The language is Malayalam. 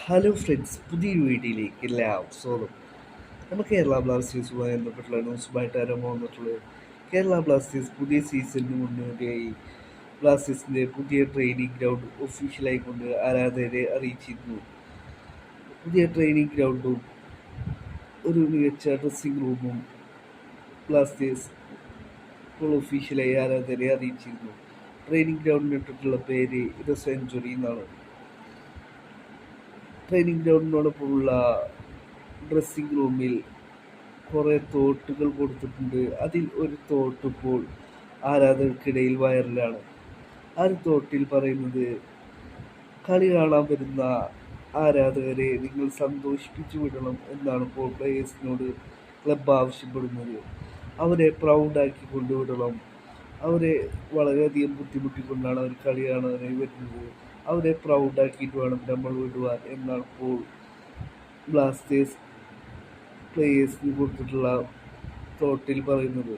ഹലോ ഫ്രണ്ട്സ്, പുതിയൊരു വീഡിയോയിലേക്ക് എല്ലാവർക്കും സ്വാഗതം. നമ്മൾ കേരള ബ്ലാസ്റ്റേഴ്സുമായി ബന്ധപ്പെട്ടുള്ള ന്യൂസുമായിട്ട് ആരംഭം വന്നിട്ടുള്ളത്. കേരള ബ്ലാസ്റ്റേഴ്സ് പുതിയ സീസണിന് മുന്നോടിയായി ബ്ലാസ്റ്റേഴ്സിൻ്റെ പുതിയ ട്രെയിനിങ് ഗ്രൗണ്ട് ഒഫീഷ്യലായിക്കൊണ്ട് ആരാധകരെ അറിയിച്ചിരുന്നു. പുതിയ ട്രെയിനിങ് ഗ്രൗണ്ടും ഒരു മികച്ച ഡ്രസ്സിംഗ് റൂമും ബ്ലാസ്റ്റേഴ്സ് ഇപ്പോൾ ഒഫീഷ്യലായി ആരാധകരെ അറിയിച്ചിരുന്നു. ട്രെയിനിങ് ഗ്രൗണ്ടിനിട്ടിട്ടുള്ള പേര് ദ സെഞ്ച്വറി എന്നാണ്. ട്രെയിനിങ് ഗ്രൗണ്ടിനോടൊപ്പമുള്ള ഡ്രസ്സിംഗ് റൂമിൽ കുറേ തോട്ടുകൾ കൊടുത്തിട്ടുണ്ട്. അതിൽ ഒരു തോട്ട് ഇപ്പോൾ ആരാധകർക്കിടയിൽ വൈറലാണ്. ആ ഒരു തോട്ടിൽ പറയുന്നത്, കളി കാണാൻ വരുന്ന ആരാധകരെ നിങ്ങൾ സന്തോഷിപ്പിച്ചു വിടണം എന്നാണ് ഇപ്പോൾ പ്ലേയേഴ്സിനോട് ക്ലബ്ബ് ആവശ്യപ്പെടുന്നത്. അവരെ പ്രൗഡാക്കി കൊണ്ടുവിടണം. അവരെ വളരെയധികം ബുദ്ധിമുട്ടിക്കൊണ്ടാണ് അവർ കളി കാണാനായി വരുന്നത്. അവരെ പ്രൗഡാക്കിയിട്ട് വേണം നമ്മൾ വിടുവാൻ എന്നാണ് ഇപ്പോൾ ബ്ലാസ്റ്റേഴ്സ് പ്ലേയേഴ്സിന് കൊടുത്തിട്ടുള്ള തോട്ടിൽ പറയുന്നത്.